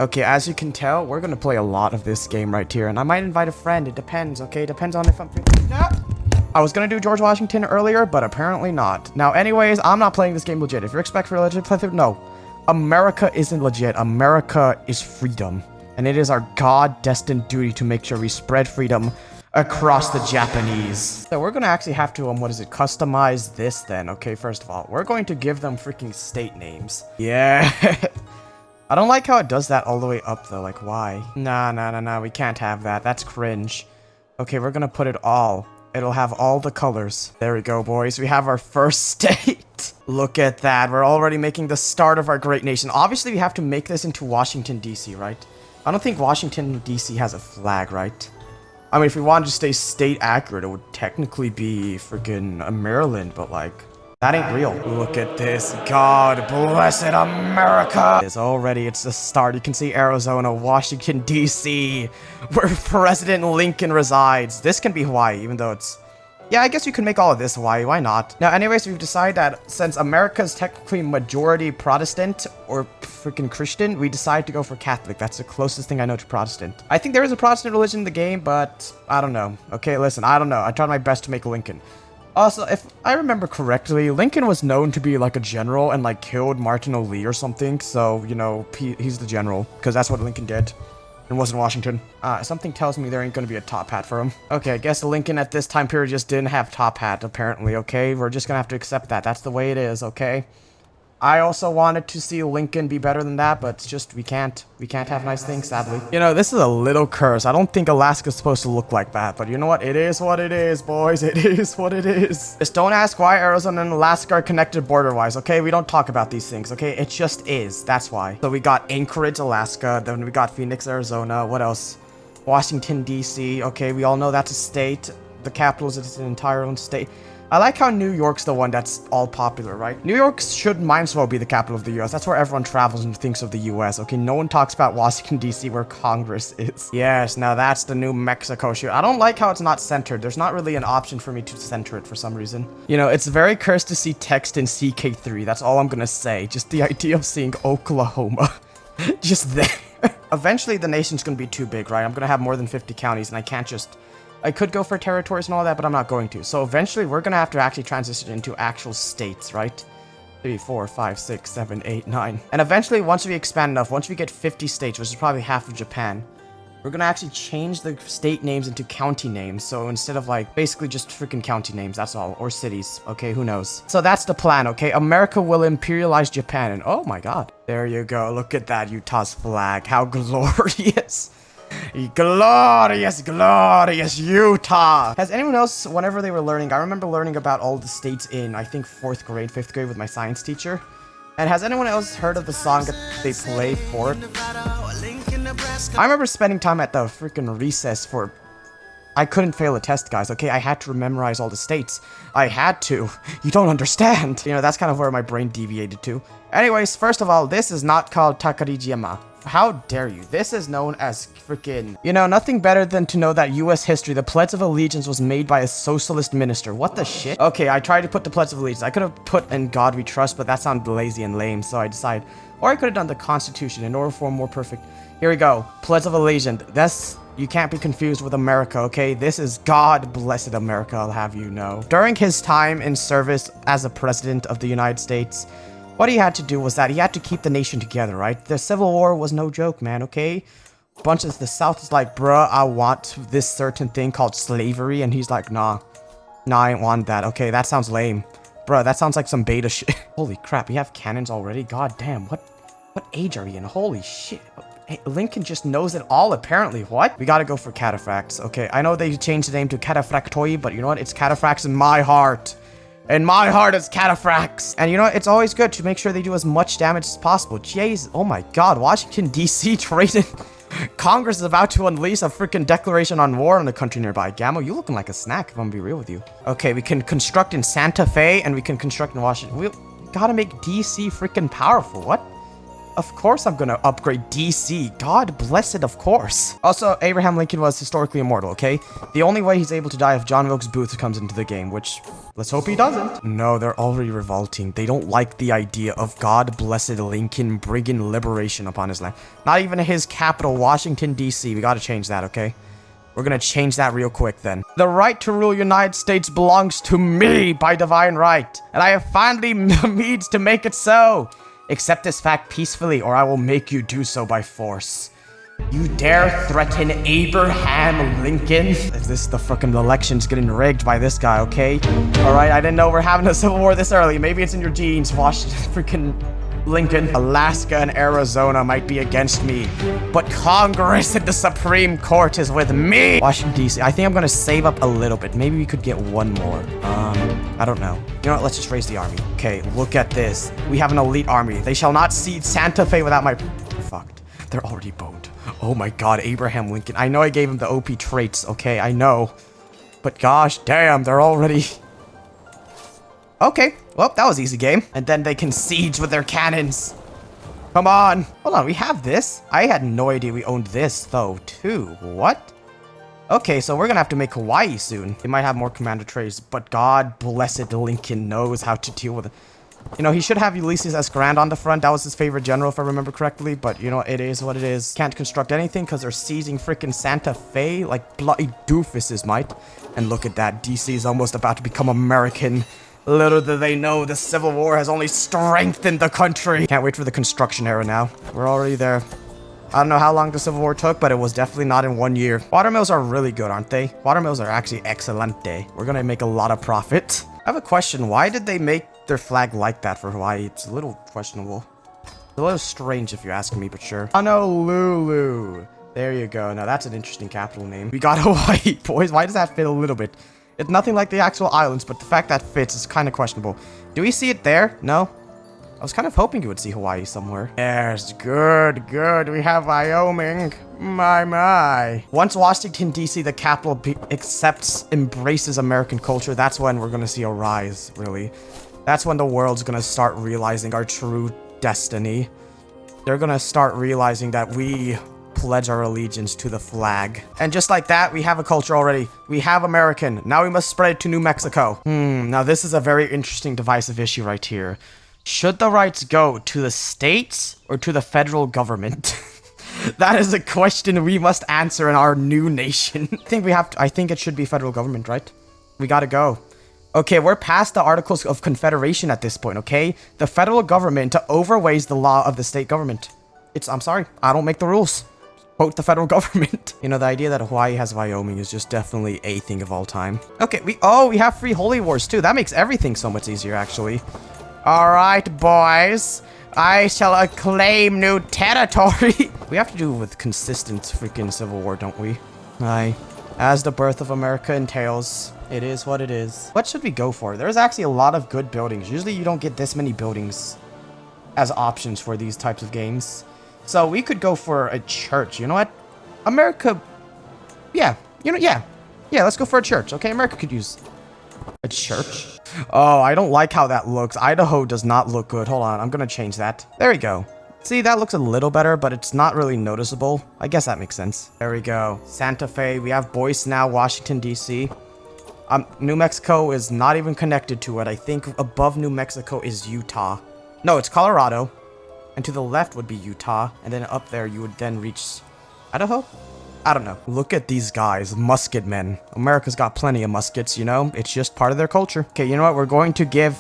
Okay, as you can tell, we're gonna play a lot of this game right here, and I might invite a friend. It depends, okay? Depends on if I'm... No! I was gonna do George Washington earlier, but apparently not. Now, anyways, I'm not playing this game legit. If you're expecting a legit playthrough, no. America isn't legit. America is freedom. And it is our God-destined duty to make sure we spread freedom across the Japanese. So we're gonna actually have to, customize this then, okay? First of all, we're going to give them freaking state names. Yeah. I don't like how it does that all the way up, though. Like, why? Nah, we can't have that. That's cringe. Okay, we're gonna put it all. It'll have all the colors. There we go, boys. We have our first state. Look at that. We're already making the start of our great nation. Obviously, we have to make this into Washington, D.C., right? I don't think Washington, D.C. has a flag, right? I mean, if we wanted to stay state accurate, it would technically be freaking Maryland, but like, that ain't real. Look at this. God bless it, America. It's the start. You can see Arizona, Washington, D.C., where President Lincoln resides. This can be Hawaii, even though it's... Yeah, I guess you can make all of this Hawaii. Why not? Now, anyways, we've decided that since America is technically majority Protestant or freaking Christian, we decide to go for Catholic. That's the closest thing I know to Protestant. I think there is a Protestant religion in the game, but I don't know. Okay, listen, I don't know. I tried my best to make Lincoln. Also, if I remember correctly, Lincoln was known to be like a general and like killed Martin O'Lee or something. So, you know, he's the general because that's what Lincoln did. It wasn't Washington. Something tells me there ain't gonna be a top hat for him. Okay, I guess Lincoln at this time period just didn't have top hat, apparently, okay? We're just gonna have to accept that. That's the way it is, okay? I also wanted to see Lincoln be better than that, but it's just, we can't. We can't have nice things, sadly. You know, this is a little curse. I don't think Alaska's supposed to look like that, but you know what? It is what it is, boys. It is what it is. Just don't ask why Arizona and Alaska are connected border-wise, okay? We don't talk about these things, okay? It just is. That's why. So we got Anchorage, Alaska. Then we got Phoenix, Arizona. What else? Washington, D.C. Okay, we all know that's a state. The capital is an entire own state. I like how New York's the one that's all popular, right? New York might as well be the capital of the U.S. That's where everyone travels and thinks of the U.S., okay? No one talks about Washington, D.C., where Congress is. Yes, now that's the New Mexico shoot. I don't like how it's not centered. There's not really an option for me to center it for some reason. You know, it's very cursed to see text in CK3. That's all I'm gonna say. Just the idea of seeing Oklahoma. Just there. Eventually, the nation's gonna be too big, right? I'm gonna have more than 50 counties, and I can't just... I could go for territories and all that, but I'm not going to. So eventually, we're going to have to actually transition into actual states, right? 3, 4, 5, 6, 7, 8, 9. And eventually, once we expand enough, once we get 50 states, which is probably half of Japan, we're going to actually change the state names into county names. So instead of like, basically just freaking county names, that's all. Or cities, okay? Who knows? So that's the plan, okay? America will imperialize Japan. And oh my god. There you go. Look at that Utah's flag. How glorious. Glorious, glorious Utah! Has anyone else, whenever they were learning, I remember learning about all the states in, I think, 4th grade, 5th grade with my science teacher. And has anyone else heard of the song that they play for it? I remember spending time at the freaking recess for... I couldn't fail a test, guys, okay? I had to memorize all the states. I had to. You don't understand. You know, that's kind of where my brain deviated to. Anyways, first of all, this is not called Takarijima. How dare you? This is known as freaking... You know, nothing better than to know that U.S. history, the Pledge of Allegiance was made by a socialist minister. What the shit? Okay, I tried to put the Pledge of Allegiance. I could have put In God We Trust, but that sounded lazy and lame, so I decided... Or I could have done the Constitution in order for a more perfect... Here we go. Pledge of Allegiance. That's... You can't be confused with America, okay? This is God blessed America, I'll have you know. During his time in service as a president of the United States... What he had to do was that he had to keep the nation together, right? The Civil War was no joke, man, okay? Bunch of the South is like, bruh, I want this certain thing called slavery. And he's like, nah, I ain't want that. Okay, that sounds lame. Bruh, that sounds like some beta shit. Holy crap, we have cannons already? God damn, what age are we in? Holy shit. Hey, Lincoln just knows it all, apparently. What? We gotta go for cataphracts. Okay, I know they changed the name to cataphractoi, but you know what? It's cataphracts in my heart. In my heart, it's cataphracts. And you know what? It's always good to make sure they do as much damage as possible. Jeez. Oh my god. Washington, D.C. traded. Congress is about to unleash a freaking declaration on war on the country nearby. Gamma, you looking like a snack, if I'm gonna be real with you. Okay, we can construct in Santa Fe, and we can construct in Washington. We gotta make D.C. freaking powerful. What? Of course I'm gonna upgrade DC. God bless it, of course. Also, Abraham Lincoln was historically immortal, okay? The only way he's able to die if John Wilkes Booth comes into the game, which... let's hope he doesn't. No, they're already revolting. They don't like the idea of God blessed Lincoln bringing liberation upon his land. Not even his capital, Washington, D.C. We gotta change that, okay? We're gonna change that real quick then. The right to rule United States belongs to me by divine right, and I have finally the means to make it so. Accept this fact peacefully, or I will make you do so by force. You dare threaten Abraham Lincoln? If this the fucking election's getting rigged by this guy, okay? Alright, I didn't know we're having a civil war this early. Maybe it's in your genes. Washington freaking Lincoln. Alaska and Arizona might be against me, but Congress and the Supreme Court is with me. Washington, D.C. I think I'm gonna save up a little bit. Maybe we could get one more. I don't know. You know what? Let's just raise the army. Okay, look at this. We have an elite army. They shall not cede Santa Fe without my... Fucked. They're already boned. Oh my god, Abraham Lincoln. I know I gave him the OP traits, okay? I know. But gosh damn, they're already... Okay, well, that was easy game. And then they can siege with their cannons. Come on. Hold on, we have this? I had no idea we owned this, though, too. What? Okay, so we're gonna have to make Hawaii soon. They might have more commander traits, but God blessed Lincoln knows how to deal with it. You know, he should have Ulysses S. Grant on the front. That was his favorite general, if I remember correctly. But, you know, it is what it is. Can't construct anything because they're seizing freaking Santa Fe like bloody doofuses might. And look at that. DC is almost about to become American. Little do they know the Civil War has only strengthened the country. Can't wait for the construction era now. We're already there. I don't know how long the Civil War took, but it was definitely not in 1 year. Watermills are really good, aren't they? Watermills are actually excelente. We're gonna make a lot of profit. I have a question. Why did they make their flag like that for Hawaii? It's a little questionable. It's a little strange if you ask me, but sure. Honolulu. There you go. Now that's an interesting capital name. We got Hawaii, boys. Why does that fit a little bit? It's nothing like the actual islands, but the fact that fits is kind of questionable. Do we see it there? No? I was kind of hoping you would see Hawaii somewhere. Yes, good, good. We have Wyoming. My. Once Washington, D.C., the capital, embraces American culture, that's when we're going to see a rise, really. That's when the world's going to start realizing our true destiny. They're going to start realizing that we pledge our allegiance to the flag. And just like that, we have a culture already. We have American. Now we must spread it to New Mexico. Now this is a very interesting divisive issue right here. Should the rights go to the states or to the federal government? That is a question we must answer in our new nation. I think it should be federal government, right? We gotta go. Okay, we're past the Articles of Confederation at this point, okay? The federal government overweighs the law of the state government. I'm sorry, I don't make the rules. Quote the federal government. You know, the idea that Hawaii has Wyoming is just definitely a thing of all time. Okay, we have free holy wars too. That makes everything so much easier, actually. All right, boys. I shall acclaim new territory. We have to do with consistent freaking civil war, don't we? Aye. As the birth of America entails, it is what it is. What should we go for? There's actually a lot of good buildings. Usually you don't get this many buildings as options for these types of games. So we could go for a church. You know what? America... Yeah. Yeah, let's go for a church. Okay, America could use a church. Oh, I don't like how that looks. Idaho does not look good. Hold on, I'm gonna change that. There we go. See, that looks a little better, but it's not really noticeable. I guess that makes sense. There we go. Santa Fe. We have Boise now, Washington, D.C. New Mexico is not even connected to it. I think above New Mexico is Utah. No, it's Colorado. And to the left would be Utah. And then up there, you would then reach Idaho? I don't know. Look at these guys, musket men. America's got plenty of muskets, you know? It's just part of their culture. Okay, you know what? We're going to give...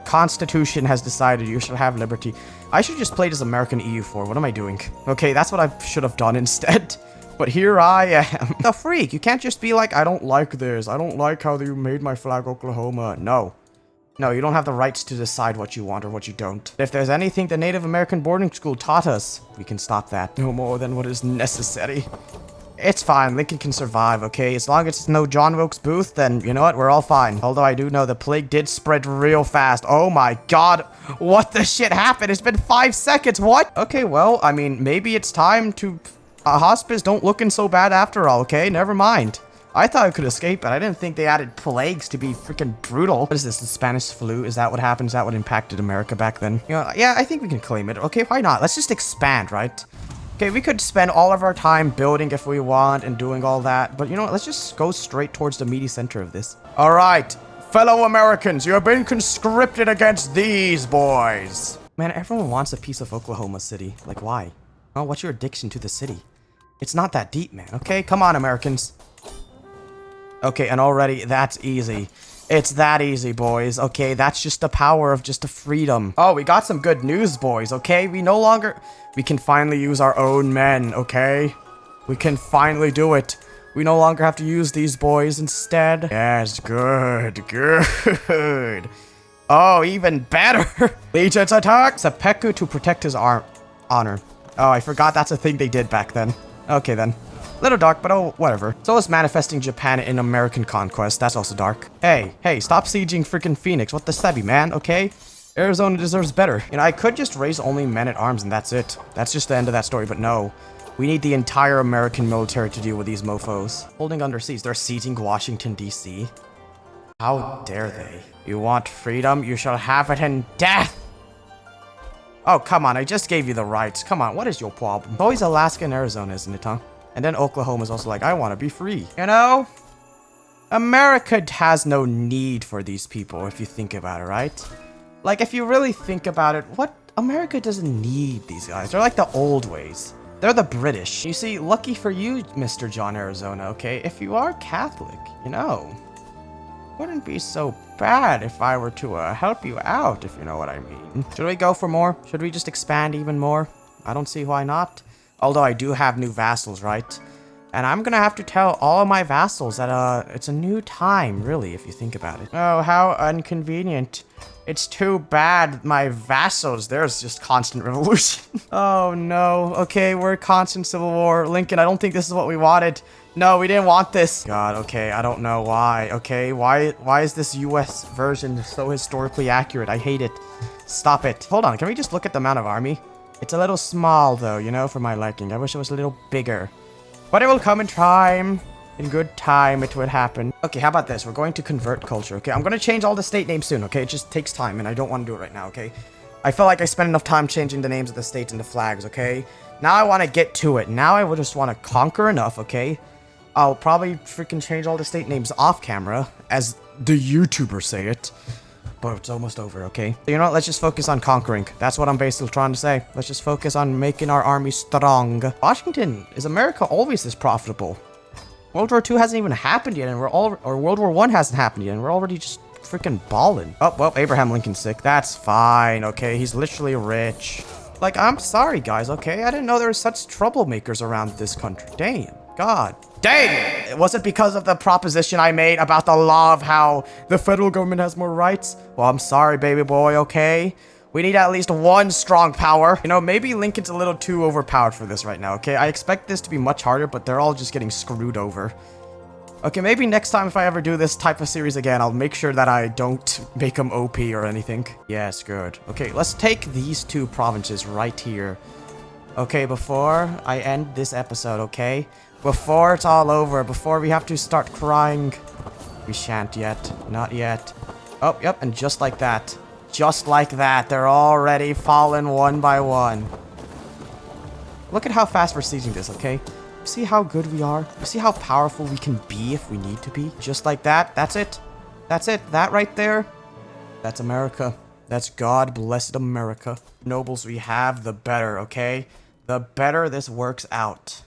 Constitution has decided you should have liberty. I should just play this American EU4. What am I doing? Okay, that's what I should have done instead. But here I am. The freak. You can't just be like, I don't like this. I don't like how you made my flag Oklahoma. No. No, you don't have the rights to decide what you want or what you don't. If there's anything the Native American boarding school taught us, we can stop that. No more than what is necessary. It's fine. Lincoln can survive, okay? As long as it's no John Wilkes Booth, then you know what? We're all fine. Although I do know the plague did spread real fast. Oh my god. What the shit happened? It's been 5 seconds. What? Okay, well, I mean, maybe it's time to... hospice don't looking so bad after all, okay? Never mind. I thought I could escape, but I didn't think they added plagues to be freaking brutal. What is this, the Spanish flu? Is that what happened? Is that what impacted America back then? You know, yeah, I think we can claim it. Okay, why not? Let's just expand, right? Okay, we could spend all of our time building if we want and doing all that. But you know what? Let's just go straight towards the meaty center of this. All right, fellow Americans, you have been conscripted against these boys. Man, everyone wants a piece of Oklahoma City. Like, why? Oh, what's your addiction to the city? It's not that deep, man, okay? Come on, Americans. Okay, and already, that's easy. It's that easy, boys, okay? That's just the power of just the freedom. Oh, we got some good news, boys, okay? We can finally use our own men, okay? We can finally do it. We no longer have to use these boys instead. Yes, good. Oh, even better. Legion's attack. Seppuku to protect his honor. Oh, I forgot that's a thing they did back then. Okay, then. Little dark, but oh, whatever. So is manifesting Japan in American conquest. That's also dark. Hey, stop sieging freaking Phoenix. What the sebby, man, okay? Arizona deserves better. You know, I could just raise only men-at-arms and that's it. That's just the end of that story, but no. We need the entire American military to deal with these mofos. Holding under siege. They're sieging Washington, D.C. How dare they? You want freedom? You shall have it in death! Oh, come on. I just gave you the rights. Come on. What is your problem? It's always Alaska and Arizona, isn't it, huh? And then Oklahoma's also like, I want to be free. You know? America has no need for these people, if you think about it, right? Like, if you really think about it, America doesn't need these guys. They're like the old ways. They're the British. You see, lucky for you, Mr. John Arizona, okay? If you are Catholic, you know, wouldn't be so bad if I were to help you out, if you know what I mean. Should we go for more? Should we just expand even more? I don't see why not. Although I do have new vassals, right? And I'm gonna have to tell all of my vassals that, it's a new time, really, if you think about it. Oh, how inconvenient. It's too bad my vassals, there's just constant revolution. Oh, no. Okay, we're constant civil war. Lincoln, I don't think this is what we wanted. No, we didn't want this. God, okay, I don't know why. Okay, why is this US version so historically accurate? I hate it. Stop it. Hold on, can we just look at the amount of army? It's a little small, though, you know, for my liking. I wish it was a little bigger. But it will come in time. In good time, it will happen. Okay, how about this? We're going to convert culture, okay? I'm going to change all the state names soon, okay? It just takes time, and I don't want to do it right now, okay? I feel like I spent enough time changing the names of the states and the flags, okay? Now I want to get to it. Now I would just want to conquer enough, okay? I'll probably freaking change all the state names off camera, as the YouTubers say it. But it's almost over, okay? You know what? Let's just focus on conquering. That's what I'm basically trying to say. Let's just focus on making our army strong. Washington, is America always this profitable? World War II hasn't even happened yet, and World War I hasn't happened yet, and we're already just freaking balling. Oh, well, Abraham Lincoln's sick. That's fine, okay? He's literally rich. Like, I'm sorry, guys, okay? I didn't know there were such troublemakers around this country. Damn. God. Dang! Was it because of the proposition I made about the law of how the federal government has more rights? Well, I'm sorry, baby boy, okay? We need at least one strong power. You know, maybe Lincoln's a little too overpowered for this right now, okay? I expect this to be much harder, but they're all just getting screwed over. Okay, maybe next time if I ever do this type of series again, I'll make sure that I don't make them OP or anything. Yes, good. Okay, let's take these two provinces right here. Okay, before I end this episode, okay? Before it's all over, before we have to start crying. We shan't yet. Not yet. Oh, yep, and just like that. Just like that, they're already fallen one by one. Look at how fast we're sieging this, okay? See how good we are? You see how powerful we can be if we need to be? Just like that. That's it. That's it. That right there. That's America. That's God blessed America. Nobles we have, the better, okay? The better this works out.